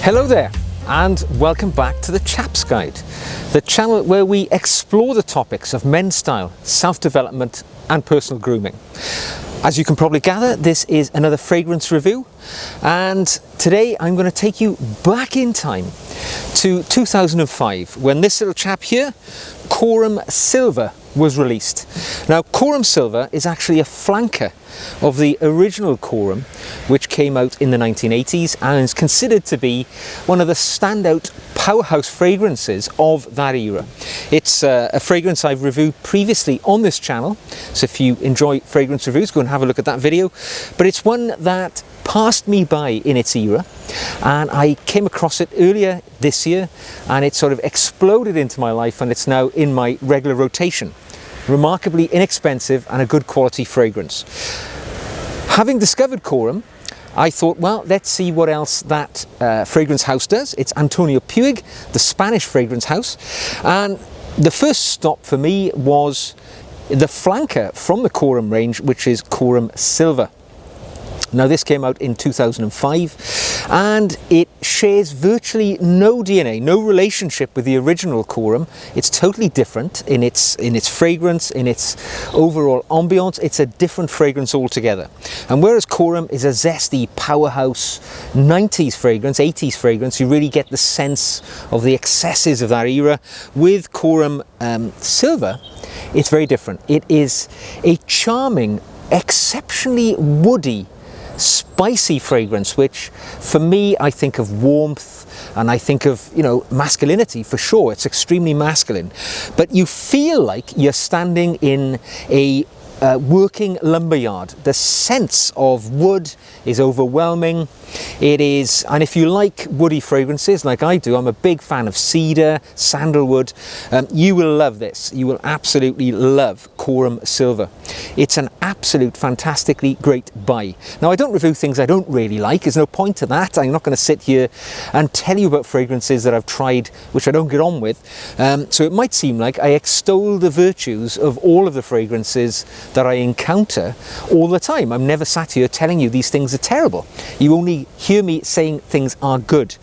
Hello there, and welcome back to the Chaps Guide, the channel where we explore the topics of men's style, self-development and personal grooming. As you can probably gather, this is another fragrance review, and today I'm going to take you back in time to 2005 when this little chap here, Quorum Silver, was released. Now, Quorum Silver is actually a flanker of the original Quorum, which came out in the 1980s and is considered to be one of the standout powerhouse fragrances of that era. It's a fragrance I've reviewed previously on this channel, so if you enjoy fragrance reviews, go and have a look at that video. But it's one that passed me by in its era, and I came across it earlier this year, and it sort of exploded into my life, and it's now in my regular rotation. Remarkably inexpensive and a good quality fragrance. Having discovered Quorum, I thought, well, let's see what else that fragrance house does. It's Antonio Puig, the Spanish fragrance house, and the first stop for me was the flanker from the Quorum range, which is Quorum Silver. Now, this came out in 2005, and it shares virtually no DNA, no relationship with the original Quorum. It's totally different in its fragrance, in its overall ambiance. It's a different fragrance altogether. And whereas Quorum is a zesty powerhouse 90s fragrance, 80s fragrance, you really get the sense of the excesses of that era. With Quorum Silver, it's very different. It is a charming, exceptionally woody, spicy fragrance, which for me, I think of warmth and I think of, you know, masculinity for sure. It's extremely masculine, but you feel like you're standing in a working lumberyard. The sense of wood is overwhelming. It is, and if you like woody fragrances like I do, I'm a big fan of cedar, sandalwood, you will love this. You will absolutely love Quorum Silver. It's an absolute fantastically great buy. Now, I don't review things I don't really like. There's no point to that. I'm not going to sit here and tell you about fragrances that I've tried which I don't get on with. So it might seem like I extol the virtues of all of the fragrances that I encounter all the time. I'm never sat here telling you these things are terrible. You only hear me saying things are good.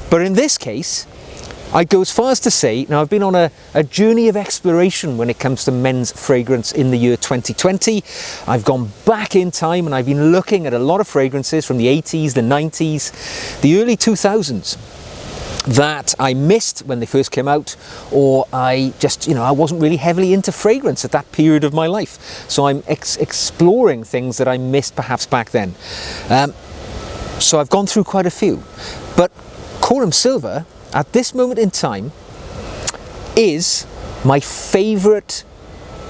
But in this case, I go as far as to say, now I've been on a journey of exploration when it comes to men's fragrance in the year 2020. I've gone back in time and I've been looking at a lot of fragrances from the 80s, the 90s, the early 2000s that I missed when they first came out, or I just, I wasn't really heavily into fragrance at that period of my life. So I'm exploring things that I missed perhaps back then. So I've gone through quite a few. But Quorum Silver, at this moment in time, is my favorite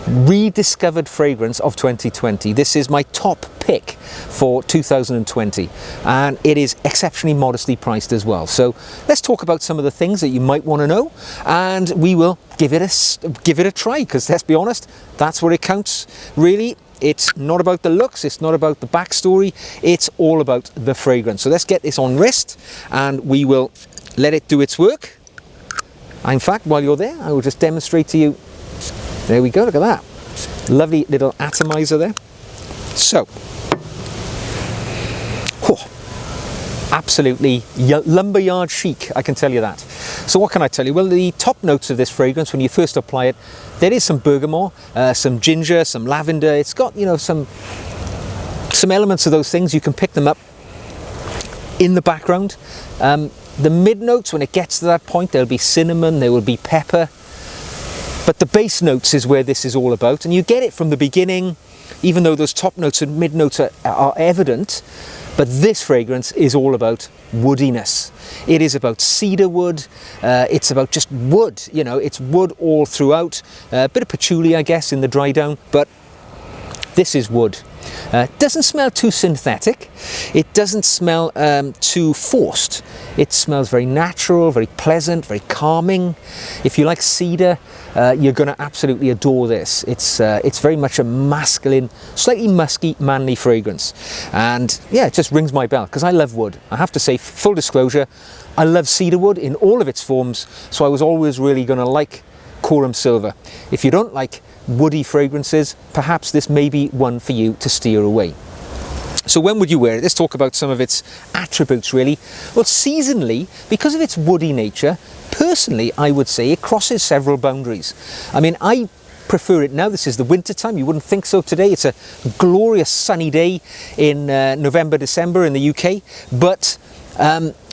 rediscovered fragrance of 2020. This is my top pick for 2020, and it is exceptionally modestly priced as well. So let's talk about some of the things that you might want to know, and we will give it a try, because let's be honest, that's what it counts really. It's not about the looks, it's not about the backstory, it's all about the fragrance. So let's get this on wrist and we will let it do its work. In fact, while you're there, I will just demonstrate to you. There we go, look at that. Lovely little atomizer there. So, absolutely lumberyard chic, I can tell you that. So what can I tell you? Well, the top notes of this fragrance, when you first apply it, there is some bergamot, some ginger, some lavender. It's got, some elements of those things. You can pick them up in the background. The mid notes, when it gets to that point, there'll be cinnamon, there will be pepper. But the base notes is where this is all about, and you get it from the beginning, even though those top notes and mid notes are evident. But this fragrance is all about woodiness. It is about cedar wood. It's about just wood. It's wood all throughout. A bit of patchouli, I guess, in the dry down, but this is wood. Doesn't smell too synthetic. It doesn't smell too forced. It smells very natural, very pleasant, very calming. If you like cedar, you're going to absolutely adore this. It's very much a masculine, slightly musky, manly fragrance. And yeah, it just rings my bell because I love wood. I have to say, full disclosure, I love cedar wood in all of its forms. So I was always really going to like Quorum Silver. If you don't like woody fragrances, perhaps this may be one for you to steer away. So when would you wear it? Let's talk about some of its attributes really. Well, seasonally, because of its woody nature, personally I would say it crosses several boundaries. I mean, I prefer it now. This is the winter time. You wouldn't think so today. It's a glorious sunny day in November, December in the UK. But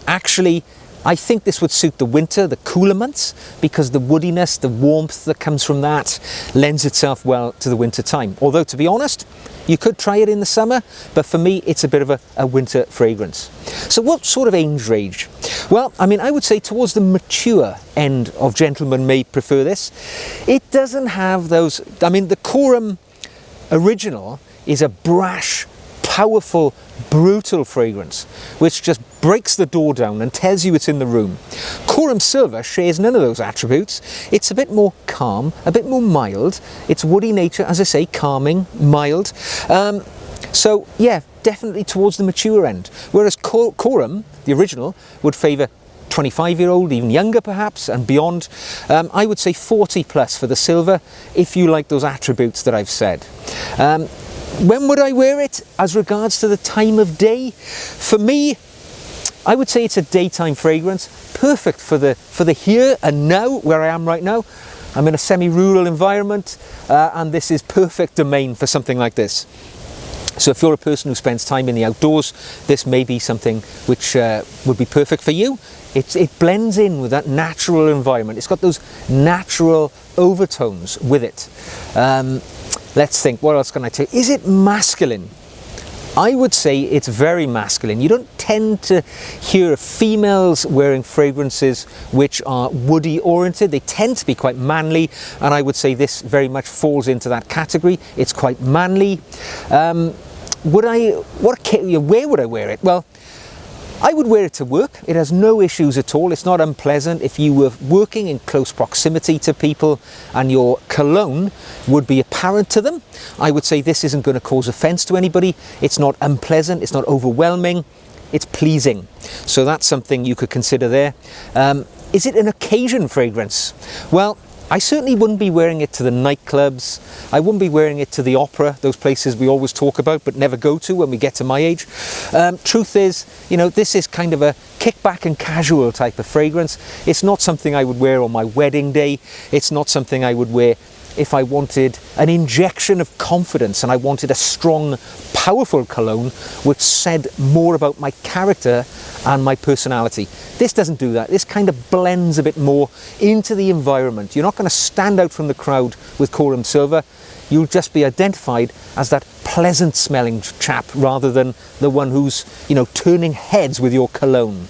actually, I think this would suit the winter, the cooler months, because the woodiness, the warmth that comes from that lends itself well to the winter time. Although, to be honest, you could try it in the summer, but for me, it's a bit of a winter fragrance. So what sort of age range? Well, I mean, I would say towards the mature end of gentlemen may prefer this. It doesn't have those, I mean, the Quorum original is a brash, powerful, brutal fragrance, which just breaks the door down and tells you it's in the room. Quorum Silver shares none of those attributes. It's a bit more calm, a bit more mild. Its woody nature, as I say, calming, mild. So yeah, definitely towards the mature end. Whereas Quorum, the original, would favour 25-year-old, even younger perhaps, and beyond. I would say 40 plus for the silver, if you like those attributes that I've said. When would I wear it as regards to the time of day? For me, I would say it's a daytime fragrance, perfect for the here and now, where I am right now. I'm in a semi-rural environment, and this is perfect domain for something like this. So if you're a person who spends time in the outdoors, this may be something which would be perfect for you. It blends in with that natural environment. It's got those natural overtones with it. Let's think, what else can I tell you? Is it masculine? I would say it's very masculine. You don't tend to hear of females wearing fragrances which are woody oriented. They tend to be quite manly, and I would say this very much falls into that category. It's quite manly. Where would I wear it? Well, I would wear it to work. It has no issues at all. It's not unpleasant. If you were working in close proximity to people and your cologne would be apparent to them, I would say this isn't going to cause offense to anybody. It's not unpleasant. It's not overwhelming. It's pleasing. So that's something you could consider there. Is it an occasion fragrance? Well, I certainly wouldn't be wearing it to the nightclubs. I wouldn't be wearing it to the opera, those places we always talk about but never go to when we get to my age. Truth is, you know, this is kind of a kickback and casual type of fragrance. It's not something I would wear on my wedding day. It's not something I would wear if I wanted an injection of confidence and I wanted a strong, powerful cologne which said more about my character and my personality. This doesn't do that. This kind of blends a bit more into the environment. You're not going to stand out from the crowd with Quorum Silver. You'll just be identified as that pleasant smelling chap rather than the one who's, you know, turning heads with your cologne.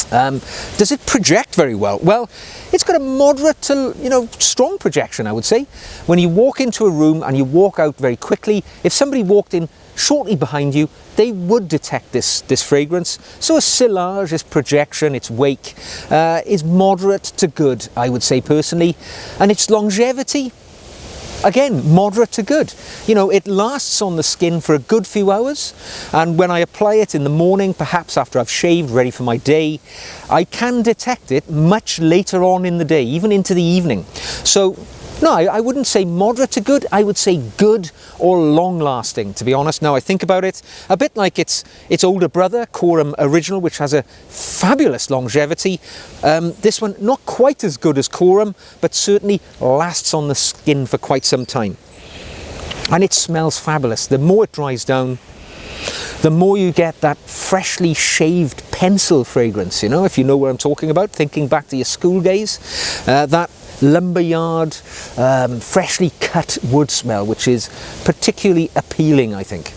Does it project very well? Well, it's got a moderate to, you know, strong projection, I would say. When you walk into a room and you walk out very quickly, if somebody walked in shortly behind you, they would detect this fragrance. So a sillage, its projection, its wake, is moderate to good, I would say personally. And its longevity, again, moderate to good. You know, it lasts on the skin for a good few hours, and when I apply it in the morning, perhaps after I've shaved, ready for my day, I can detect it much later on in the day, even into the evening. So no, I wouldn't say moderate to good, I would say good or long-lasting, to be honest. Now I think about it, a bit like its older brother, Quorum Original, which has a fabulous longevity. This one, not quite as good as Quorum, but certainly lasts on the skin for quite some time. And it smells fabulous. The more it dries down, the more you get that freshly shaved pencil fragrance, you know, if you know what I'm talking about, thinking back to your school days, that lumberyard, freshly cut wood smell, which is particularly appealing, I think.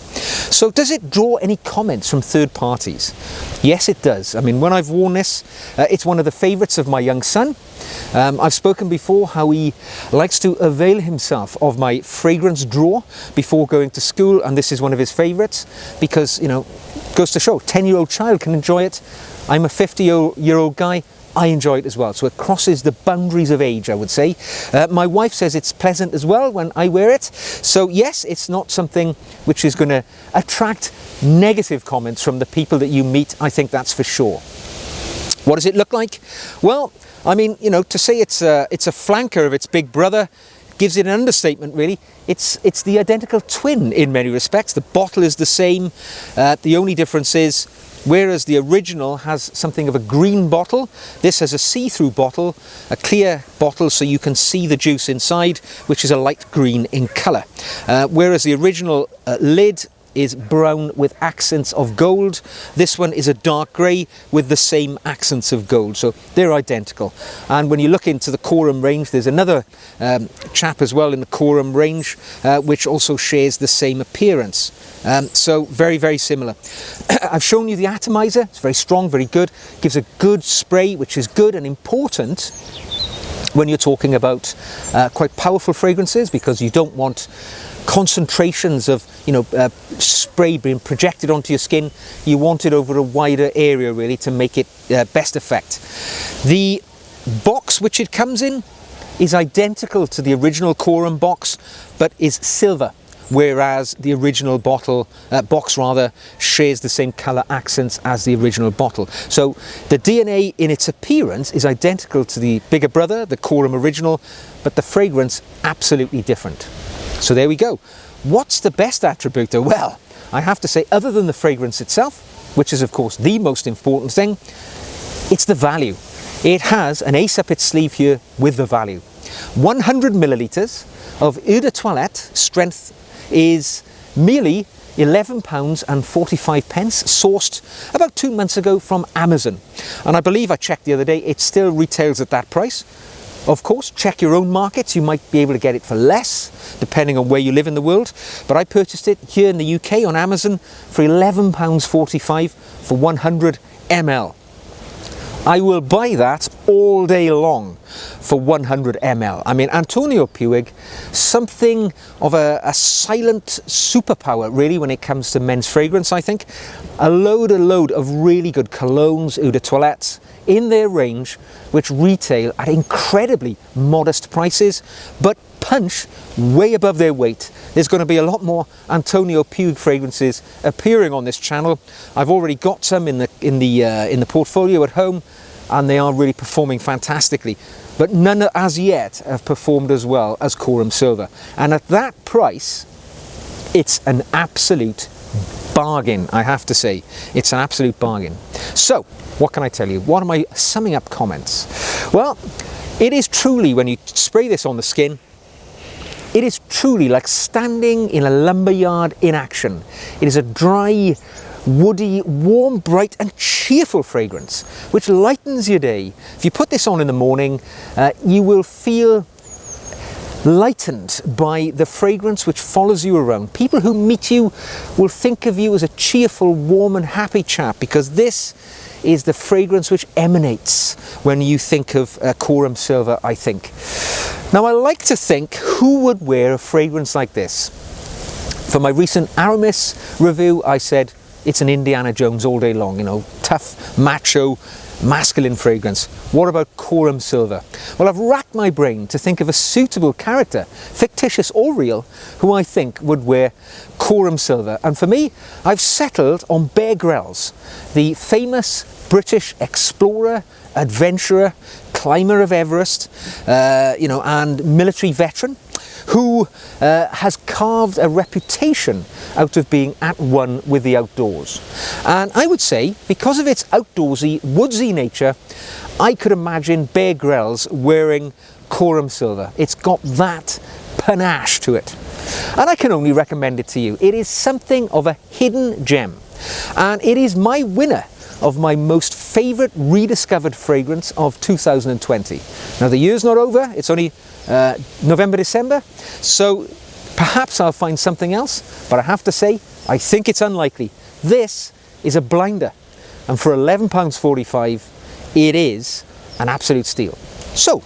So does it draw any comments from third parties? Yes, it does. I mean, when I've worn this, it's one of the favourites of my young son. I've spoken before how he likes to avail himself of my fragrance drawer before going to school, and this is one of his favourites because, you know, goes to show, 10-year-old child can enjoy it. I'm a 50-year-old guy. I enjoy it as well. So it crosses the boundaries of age, I would say. My wife says it's pleasant as well when I wear it. So yes, it's not something which is going to attract negative comments from the people that you meet. I think that's for sure. What does it look like? Well, I mean, you know, to say it's a flanker of its big brother, gives it an understatement really. It's the identical twin in many respects. The bottle is the same. The only difference is, whereas the original has something of a green bottle, this has a see-through bottle, a clear bottle so you can see the juice inside, which is a light green in colour. Whereas the original lid is brown with accents of gold, this one is a dark grey with the same accents of gold, so they're identical. And when you look into the Quorum range, there's another chap as well in the Quorum range which also shares the same appearance. So very, very similar. I've shown you the atomizer. It's very strong, very good, gives a good spray, which is good and important when you're talking about quite powerful fragrances, because you don't want concentrations of spray being projected onto your skin. You want it over a wider area really to make it best effect. The box which it comes in is identical to the original Quorum box, but is silver, whereas the original box shares the same colour accents as the original bottle. So the DNA in its appearance is identical to the bigger brother, the Quorum original, but the fragrance absolutely different. So there we go. What's the best attribute? Well, I have to say, other than the fragrance itself, which is of course the most important thing, it's the value. It has an ace up its sleeve here with the value. 100 millilitres of eau de toilette strength is merely £11.45, sourced about 2 months ago from Amazon. And I believe I checked the other day, it still retails at that price. Of course, check your own markets. You might be able to get it for less, depending on where you live in the world. But I purchased it here in the UK on Amazon for £11.45 for 100 ml. I will buy that all day long for 100 ml. I mean, Antonio Puig, something of a silent superpower really when it comes to men's fragrance, I think. A load of really good colognes, eau de toilettes in their range, which retail at incredibly modest prices, but punch way above their weight. There's going to be a lot more Antonio Puig fragrances appearing on this channel. I've already got some in the portfolio at home, and they are really performing fantastically. But none as yet have performed as well as Quorum Silver. And at that price, it's an absolute bargain, I have to say. It's an absolute bargain. So, what can I tell you? What are my summing up comments? Well, it is truly, when you spray this on the skin, it is truly like standing in a lumberyard in action. It is a dry, woody, warm, bright and cheerful fragrance which lightens your day. If you put this on in the morning, you will feel lightened by the fragrance which follows you around. People who meet you will think of you as a cheerful, warm and happy chap, because this is the fragrance which emanates when you think of Quorum Silver, I think. Now, I like to think, who would wear a fragrance like this? For my recent Aramis review, I said it's an Indiana Jones all day long, tough, macho, masculine fragrance. What about Quorum Silver? Well, I've racked my brain to think of a suitable character, fictitious or real, who I think would wear Quorum Silver. And for me, I've settled on Bear Grylls, the famous British explorer, adventurer, climber of Everest, and military veteran, who has carved a reputation out of being at one with the outdoors. And I would say, because of its outdoorsy, woodsy nature, I could imagine Bear Grylls wearing Quorum Silver. It's got that panache to it. And I can only recommend it to you. It is something of a hidden gem. And it is my winner of my most favourite rediscovered fragrance of 2020. Now, the year's not over, it's only November, December, so perhaps I'll find something else, but I have to say, I think it's unlikely. This is a blinder, and for £11.45, it is an absolute steal. So,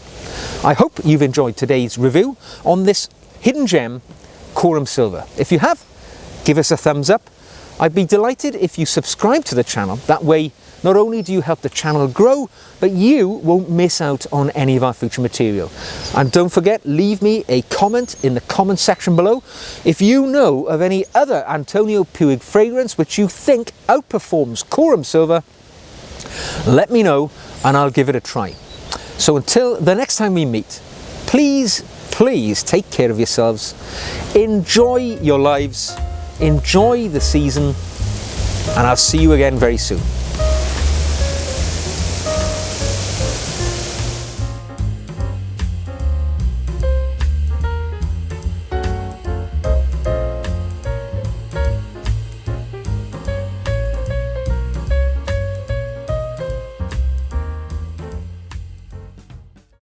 I hope you've enjoyed today's review on this hidden gem, Quorum Silver. If you have, give us a thumbs up. I'd be delighted if you subscribe to the channel. That way, not only do you help the channel grow, but you won't miss out on any of our future material. And don't forget, leave me a comment in the comment section below. If you know of any other Antonio Puig fragrance which you think outperforms Quorum Silver, let me know and I'll give it a try. So until the next time we meet, please please take care of yourselves, enjoy your lives, enjoy the season, and I'll see you again very soon.